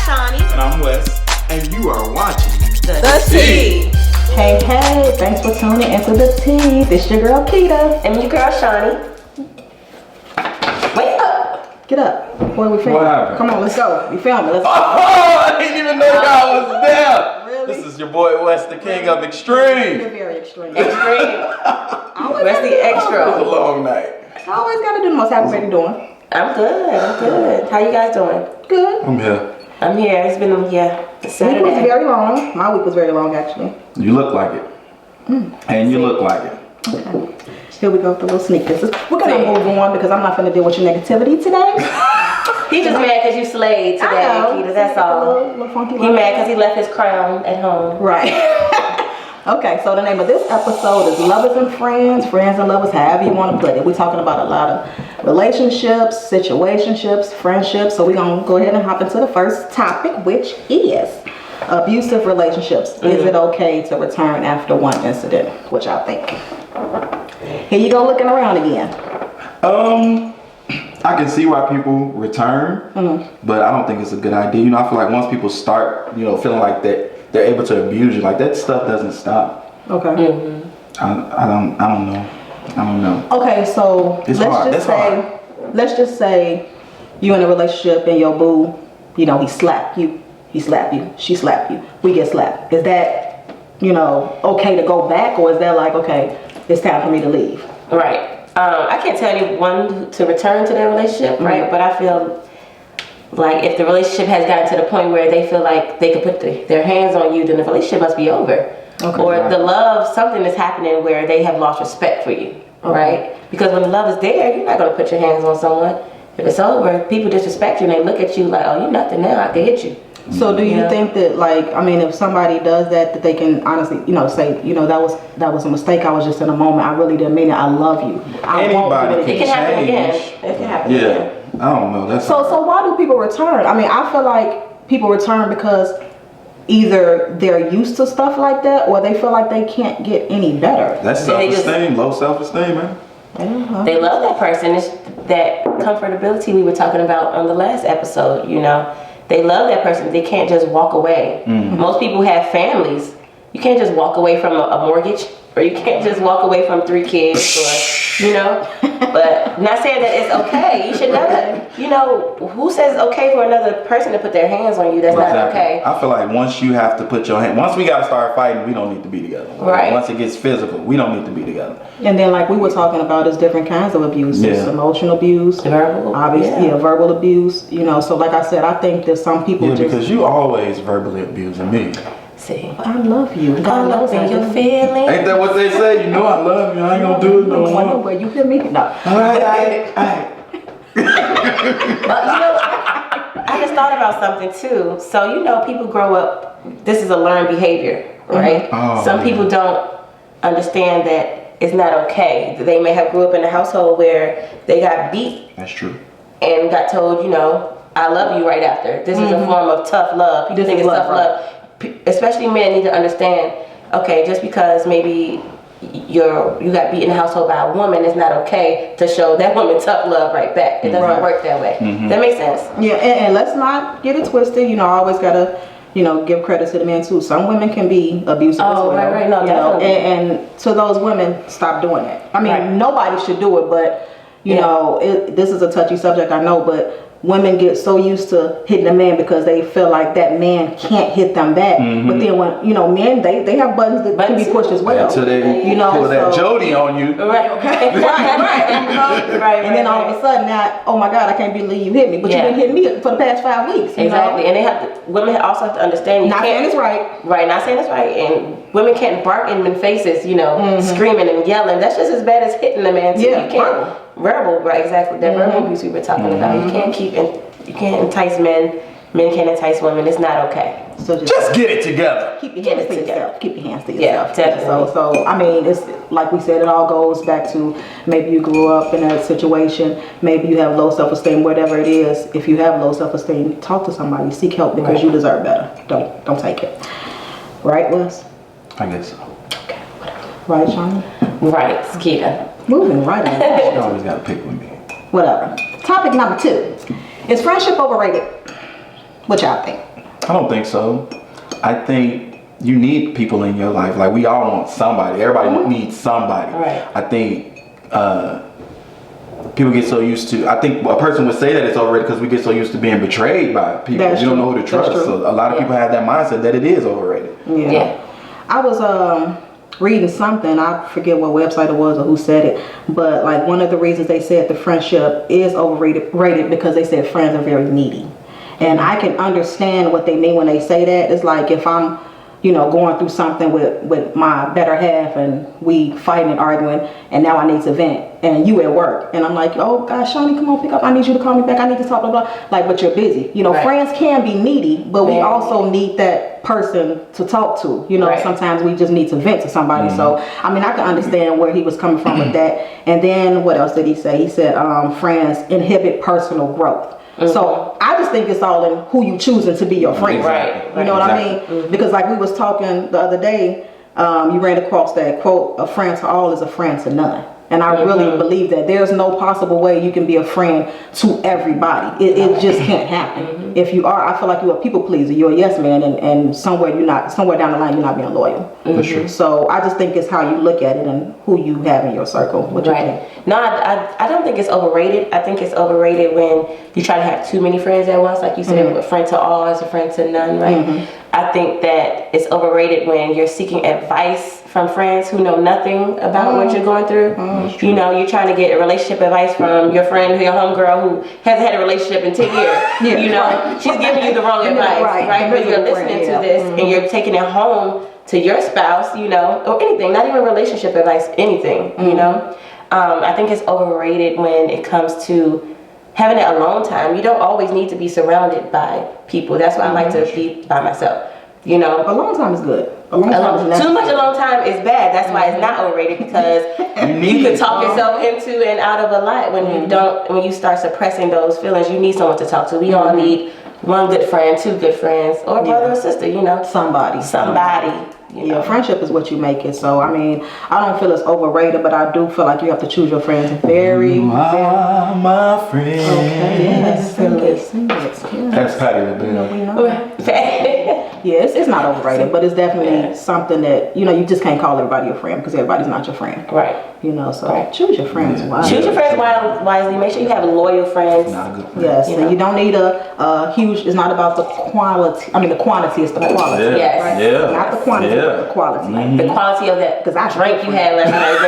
Shawnee. And I'm Wes. And you are watching The Tea. Hey, thanks for tuning into The Tea. This your girl, Keita. And your girl, Shawnee. Wake up. Get up. Boy, we filming. What happened? Come on, let's go. We filming. Let's go. Oh, I didn't even know y'all was there. Really? This is your boy Wes, the king of extreme. You're very extreme. Extreme. Where's the It was extra? a long night. I always got to do the most. Happy you doing? I'm good. How you guys doing? Good. I'm here. I'm here. It's been, Week was Saturday. very long. My week was very long, actually. You look like it. And you look like it. Okay. Here we go with the little sneak this. We're going to move on because I'm not going to deal with your negativity today. He just mad because you slayed today, I know. Keita. That's all. Little funky He mad because he left his crown at home. Right. Okay, so the name of this episode is Lovers and Friends, Friends and Lovers, however you want to put it. We're talking about a lot of relationships, situationships, friendships. So we're going to go ahead and hop into the first topic, which is abusive relationships. Is it okay to return after one incident? Which I think. Here you go looking around again. I can see why people return, but I don't think it's a good idea. You know, I feel like once people start, feeling like that they're able to abuse you, like that stuff doesn't stop. Okay. I don't know. Okay, so It's hard. That's hard. let's just say you in a relationship and your boo, he slapped you, she slapped you, we get slapped. Is that, okay to go back, or is that like, okay, it's time for me to leave? Right. I can't tell anyone to return to their relationship, right? But I feel like if the relationship has gotten to the point where they feel like they could put their hands on you, then the relationship must be over. Okay. Or the love, something is happening where they have lost respect for you, right? Because when the love is there, you're not going to put your hands on someone. If it's over, people disrespect you and they look at you like, oh, you're nothing now, I can hit you. So do you think that, if somebody does that they can honestly, say, that was a mistake, I was just in a moment, I really didn't mean it, I love you. Anybody It can happen again. It can happen again. I don't know. So why do people return? I feel like people return because either they're used to stuff like that or they feel like they can't get any better. That's self-esteem, low self-esteem, man. Uh-huh. They love that person. It's that comfortability we were talking about on the last episode, They love that person. They can't just walk away. Most people have families. You can't just walk away from a mortgage, or you can't just walk away from 3 kids, or, But not saying that it's okay. You should never, who says it's okay for another person to put their hands on you? That's not okay. I feel like once you have to put your hand, once we got to start fighting, we don't need to be together. Right. Once it gets physical, we don't need to be together. And then like we were talking about is different kinds of abuse. There's emotional abuse, verbal, obviously, verbal abuse, So like I said, I think that some people because you always verbally abusing me. See, I love you. I love your feelings. Ain't that what they say? I love you. I ain't gonna do it no more. Where you hear me? No. All right. But I just thought about something too. So people grow up. This is a learned behavior, right? Oh, Some people don't understand that it's not okay. They may have grew up in a household where they got beat. That's true. And got told, I love you right after. This is a form of tough love. People think it's tough love. Especially men need to understand, okay, just because maybe you got beat in the household by a woman, it's not okay to show that woman tough love right back. It doesn't work that way. That makes sense? Yeah, and let's not get it twisted. I always gotta, give credit to the men too. Some women can be abusive as well. Right. No, definitely. And to those women, stop doing that. Nobody should do it, but this is a touchy subject, I know, but women get so used to hitting a man because they feel like that man can't hit them back. But then when men they have buttons that can be pushed as well. Until they pull that Jody on you. Right. Right. And then all of a sudden now, oh my God, I can't believe you hit me. But you've been hitting me for the past 5 weeks. Exactly. And women also have to understand not saying it's right. Right, not saying it's right. And women can't bark in men's faces, screaming and yelling. That's just as bad as hitting a man too. Yeah, you can't verbal, right, exactly. That verbal abuse we were talking about. You can't entice men. Men can't entice women. It's not okay. So just get it together. Keep your hands to yourself. Keep your hands to Yeah, yourself. definitely. So it's like we said, it all goes back to maybe you grew up in a situation, maybe you have low self-esteem, whatever it is. If you have low self-esteem, talk to somebody, seek help because you deserve better. Don't take it. Right, Wes? I guess so. Okay, whatever. Right, Shawnee? Right, Keita. Moving right on. You always gotta pick with me. Whatever. Topic number 2. Is friendship overrated? What y'all think? I don't think so. I think you need people in your life. Like we all want somebody. Everybody needs somebody. Right. I think people get so used to. I think a person would say that it's overrated because we get so used to being betrayed by people. That's You don't true. know who to trust. That's true. So a lot of people have that mindset that it is overrated. Yeah. I was reading something, I forget what website it was or who said it, but like one of the reasons they said the friendship is overrated because they said friends are very needy. And I can understand what they mean when they say that. It's like if I'm, going through something with my better half and we fighting and arguing and now I need to vent and you at work and I'm like, oh gosh, Shawnee, come on, pick up. I need you to call me back. I need to talk, blah, blah. Like, but you're busy. Right. Friends can be needy, but we also need that person to talk to. Right. Sometimes we just need to vent to somebody. So, I mean, I can understand where he was coming from with that. And then what else did he say? He said, friends inhibit personal growth. So I just think it's all in who you choosing to be your friend. Right. You know what I mean? Because like we was talking the other day, you ran across that quote, a friend to all is a friend to none. And I really believe that there's no possible way you can be a friend to everybody. It just can't happen. If you are, I feel like you're a people pleaser. You're a yes man, and somewhere down the line you're not being loyal. For sure. So I just think it's how you look at it and who you have in your circle. What you think? No, I don't think it's overrated. I think it's overrated when you try to have too many friends at once, like you said, a friend to all is a friend to none, right? I think that it's overrated when you're seeking advice from friends who know nothing about what you're going through. You're trying to get a relationship advice from your friend, your homegirl who hasn't had a relationship in 10 years. She's giving you the wrong advice, right? But you're listening to this and you're taking it home to your spouse, or anything, not even relationship advice, anything, I think it's overrated when it comes to having that alone time. You don't always need to be surrounded by people. That's why I like to be by myself. Alone time is good. Too much alone time is bad. That's why it's not overrated, because you can talk yourself into and out of a lot when you start suppressing those feelings. You need someone to talk to. We all need one good friend, two good friends, or a brother or sister. Somebody. Friendship is what you make it. So I mean, I don't feel it's overrated, but I do feel like you have to choose your friends very. You are my friend. Okay, yes, sing it. That's Patty LaBelle. Yes, it's not overrated, but it's definitely something that you just can't call everybody your friend because everybody's not your friend. Right. So choose your friends wisely. Choose your friends wisely. Make sure you have loyal friends. Not a good friend. Yes, and you don't need a huge. It's not about the quality. I mean, the quantity is the quality. Yeah. Yes. Right? Yeah. Not the quantity, but the quality. The quality of that drink you had last night.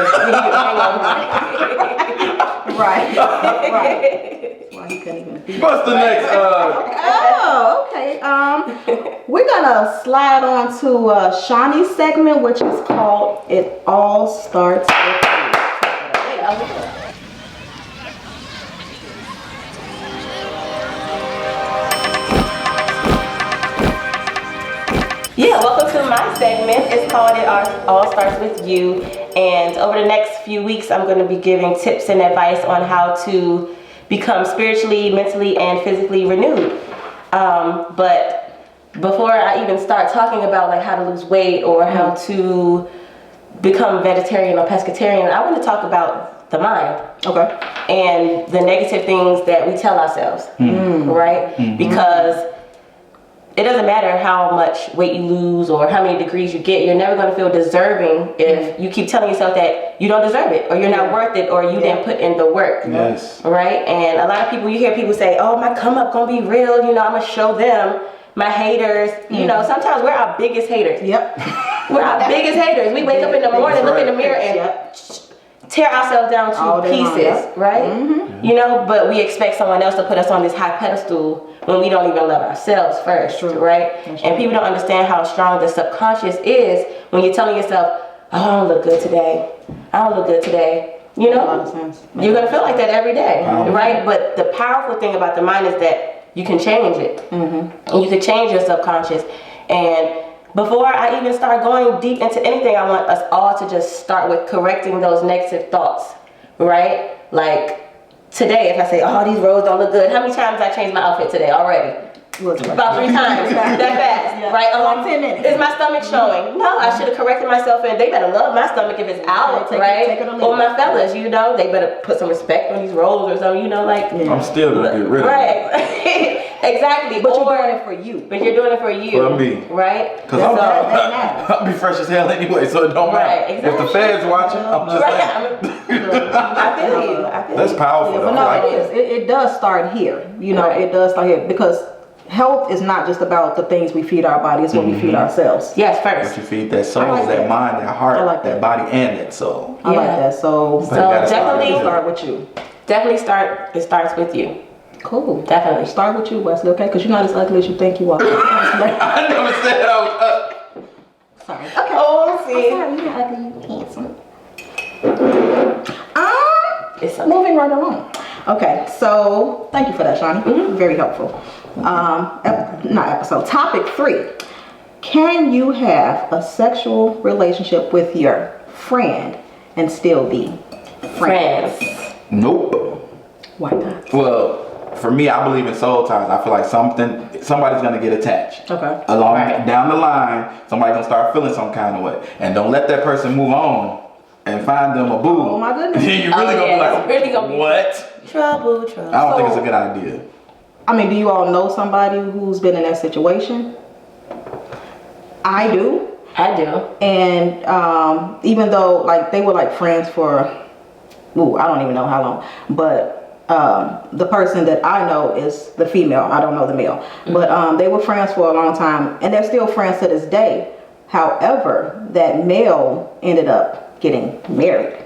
Right. That's why he couldn't even be. What's the next? Oh, okay. We're gonna slide on to Shawnee's segment, which is called "It All Starts with You." Yeah, welcome to my segment. It's called It All Starts With You. And over the next few weeks, I'm going to be giving tips and advice on how to become spiritually, mentally, and physically renewed. But before I even start talking about like how to lose weight or how to become vegetarian or pescatarian, I want to talk about the mind. Okay. And the negative things that we tell ourselves, right? Because it doesn't matter how much weight you lose or how many degrees you get, you're never going to feel deserving if you keep telling yourself that you don't deserve it or you're not worth it or you didn't put in the work. Yes. Right? And a lot of people, you hear people say, oh, my come up going to be real, I'm going to show them. My haters, sometimes we're our biggest haters. Yep. We're our biggest haters. We wake up in the morning, look in the mirror, and tear ourselves down to pieces, right? But we expect someone else to put us on this high pedestal when we don't even love ourselves first, right? And people don't understand how strong the subconscious is when you're telling yourself, oh, I don't look good today. I don't look good today. You're going to feel like that every day, right? But the powerful thing about the mind is that you can change it. And you can change your subconscious. And before I even start going deep into anything, I want us all to just start with correcting those negative thoughts, right? Like today, if I say, oh, these robes don't look good, how many times I changed my outfit today already? About 3 times that fast, right? Like 10 minutes. Is my stomach showing? No, I should have corrected myself, and they better love my stomach if it's out, right? Take it or leave or it. my fellas, you know, they better put some respect on these rolls or something, you know, like. I'm still gonna get rid of it. Right. Exactly. But you're doing it for you. But you're doing it for you. For me. Right? Because matters. I'll be fresh as hell anyway, so it don't matter. Right, exactly. If the feds watching, I'm just saying. I feel you. That's powerful. Yeah, but though. no, Like, it is. It does start here. You know, it does start here because health is not just about the things we feed our body. It's what we feed ourselves. Yes, What first. you feed that soul, I like that that. mind, that heart, I like that that. body, and that soul. I like that. So But you gotta definitely start with you. Definitely it starts with you. Cool. Definitely. Start with you, Wesley, okay? Because you're not as ugly as you think you are. I never said I was Sorry. Okay. Oh, see. I'm sorry, you're not ugly, you're handsome. It's okay. Moving right along. Okay, so thank you for that, Shawnee. Very helpful. Topic 3. Can you have a sexual relationship with your friend and still be friends? Nope. Why not? Well, for me, I believe in soul ties. I feel like somebody's gonna get attached. Okay. Along Right. down the line, somebody's gonna start feeling some kind of way. And don't let that person move on and find them a boo. Oh, my goodness. Then you really Oh, gonna yeah, be like, it's really gonna be- what? Trouble. I don't think it's a good idea. I mean, do you all know somebody who's been in that situation? I do. I do. And even though like they were like friends for, I don't even know how long, but the person that I know is the female. I don't know the male, but they were friends for a long time, and they're still friends to this day. However, that male ended up getting married.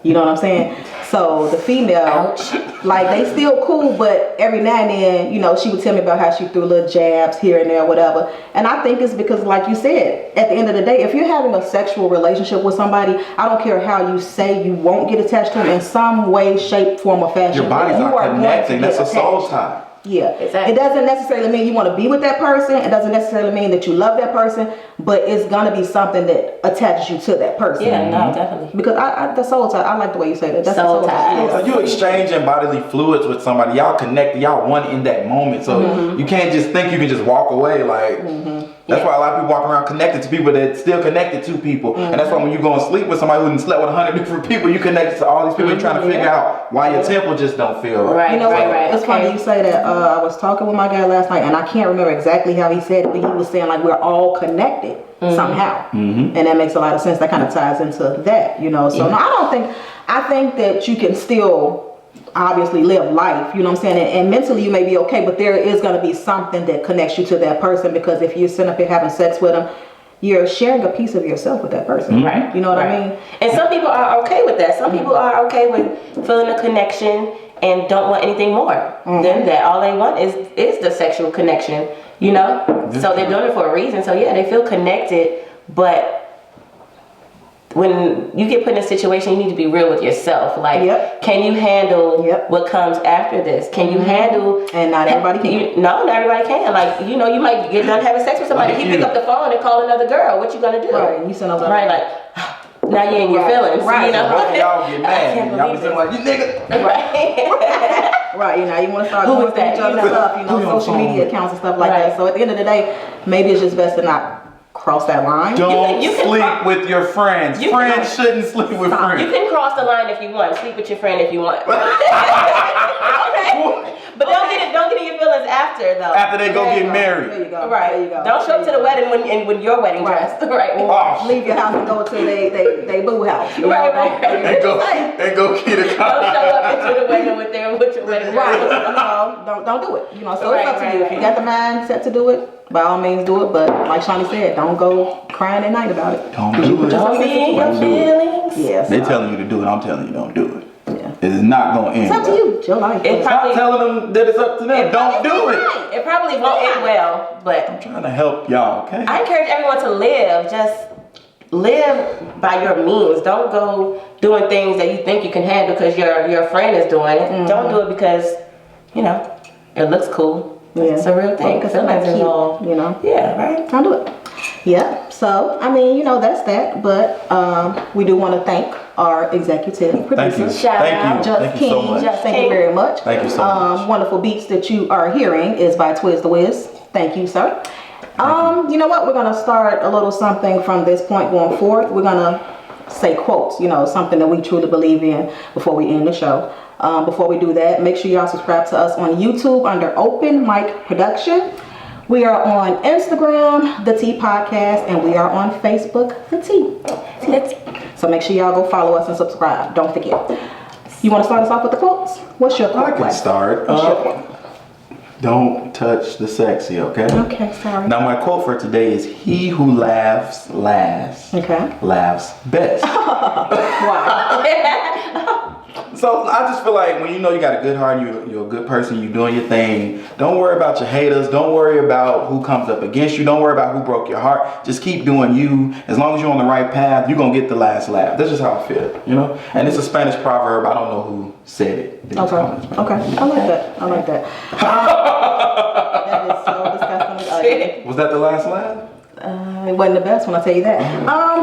You know what I'm saying? So the female, Ouch. like they still cool, but every now and then, you know, she would tell me about how she threw little jabs here and there, whatever. And I think it's because, like you said, at the end of the day, if you're having a sexual relationship with somebody, I don't care how you say you won't get attached to them in some way, shape, form, or fashion. Your bodies you are going to connecting. get That's a soul attached. tie. Yeah, Exactly. It doesn't necessarily mean you want to be with that person. It doesn't necessarily mean that you love that person, but it's gonna be something that attaches you to that person. Yeah, no, definitely. Because the soul tie, I like the way you say that. That's Soul the soul tie. tie. You exchanging bodily fluids with somebody. Y'all connected. Y'all one in that moment. So you can't just think you can just walk away. Like that's why a lot of people walk around connected to people that still connected to people. And that's why when you go and sleep with somebody who slept with 100 different people, you connected to all these people. You're trying to figure out why your temple just don't feel right. Right. You know what? Right. It's funny you say that. I was talking with my guy last night, and I can't remember exactly how he said it, but he was saying like we're all connected somehow, and that makes a lot of sense. That kind of ties into that, you know. So no, I think that you can still obviously live life, you know what I'm saying, and mentally you may be okay, but there is going to be something that connects you to that person, because if you're sitting up here having sex with them, you're sharing a piece of yourself with that person. Right. You know what I mean? And some people are okay with that. Some people are okay with feeling a connection and don't want anything more than that. All they want is the sexual connection, you know? So they're doing it for a reason. So yeah, they feel connected, but when you get put in a situation, you need to be real with yourself. Like, can you handle what comes after this? Can you handle? And not everybody can. No, not everybody can. Like, you know, you might get done having sex with somebody. Like you pick up the phone and call another girl. What you gonna do? Right. You send over. Right. Like, now you're in your feelings. Right. You know. Both of y'all get I can't mad. Y'all be believe saying like, you nigga. Right. Right, you know, you want to start Who going is through that? each other's You know? stuff, you know, Who you on social phone media with? accounts and stuff like Right. that. So at the end of the day, maybe it's just best to not cross that line. Don't you can sleep cro- with your friends. you Friends can- shouldn't sleep with You friends. can cross the line if you want. Sleep with your friend if you want. Okay. But don't get in your feelings after though. After they go There you get go. married. There you go. Right. There you go. Don't show up to the wedding when your wedding Right. dress. Right. Oh, Leave your house and go to they boo house. You know? Right. And go get a Don't show up into the wedding with your wedding Right. dress. You know, don't do it. You know, so Right, it's up to right, you. If you got the mindset to do it, by all means do it. But like Shawnee said, don't go crying at night about it. Don't do it. Don't be in your Don't do it. feelings. Yes. They telling you to do it. I'm telling you don't do it. Yeah. It's not gonna end. It's up to well. you. It's your life. It Stop probably telling them that it's up to them. Don't do it. It probably won't end well, but I'm trying to help y'all, okay? I encourage everyone to live. Just live by your means. Don't go doing things that you think you can handle because your friend is doing it. Don't do it because, you know, it looks cool. Yeah. It's a real thing. Because Feelings it's involved. cute, you know. Yeah, right. Don't do it. Yeah. So, I mean, you know, that's that. But we do want to thank our executive producer. Thank you. Shout out. Just Thank you so King. much. Thank you very much. Thank you so much. Wonderful beats that you are hearing is by Twiz the Wiz. Thank you, sir. You know what? We're gonna start a little something from this point going forth. We're gonna say quotes, something that we truly believe in before we end the show. Before we do that, make sure y'all subscribe to us on YouTube under Open Mic Production. We are on Instagram, The T Podcast, and we are on Facebook, The T. So make sure y'all go follow us and subscribe. Don't forget. You want to start us off with the quotes? What's your quote? I can start. What's your quote? Don't touch the sexy, okay? Okay, sorry. Now my quote for today is, he who laughs last, laughs best. Why? So I just feel like when you know you got a good heart, you're a good person, you're doing your thing, don't worry about your haters, don't worry about who comes up against you, don't worry about who broke your heart, just keep doing you. As long as you're on the right path, you're going to get the last laugh. That's just how I feel, And it's a Spanish proverb, I don't know who said it. Okay, I like that. That is so disgusting. Was that the last laugh? It wasn't the best one, I'll tell you that.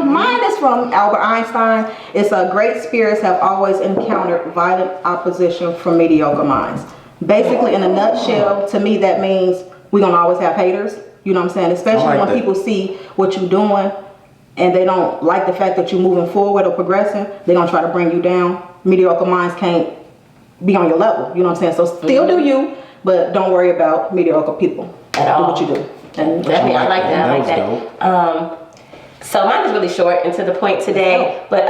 Mine is from Albert Einstein. It's great spirits have always encountered violent opposition from mediocre minds. Basically, in a nutshell, to me, that means we're going to always have haters. You know what I'm saying? Especially when people see what you're doing and they don't like the fact that you're moving forward or progressing. They're going to try to bring you down. Mediocre minds can't be on your level. You know what I'm saying? So still do you, but don't worry about mediocre people. At all. Do what you do. I like that. So mine is really short and to the point today, but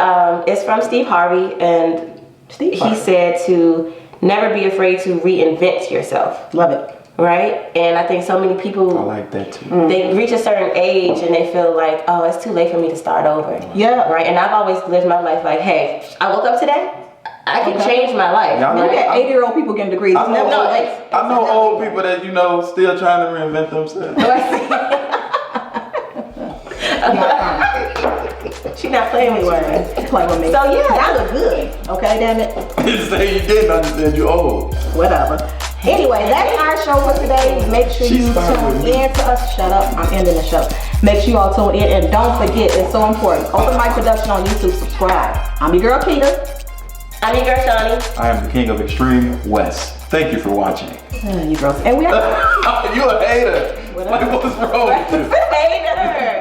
it's from Steve Harvey, and he said to never be afraid to reinvent yourself. Love it. Right? And I think so many people, I like that too. They reach a certain age and they feel like, oh, it's too late for me to start over. Yeah. Right? And I've always lived my life like, hey, I woke up today, I can change my life. Look at 80-year-old people getting degrees. I know old people that still trying to reinvent themselves. She's not playing with you. Playing with me. So yeah, that look good. Okay, damn it. Didn't say you didn't understand you old. Whatever. Anyway, that's our show for today. Make sure you tune in to us. Shut up. I'm ending the show. Make sure you all tune in, and don't forget, it's so important. Open Mic Production on YouTube. Subscribe. I'm your girl Keita. I'm your girl Shawnee. I am the king of Extreme West. Thank you for watching. You girls. And we are. You a hater. What was wrong with you? Hater.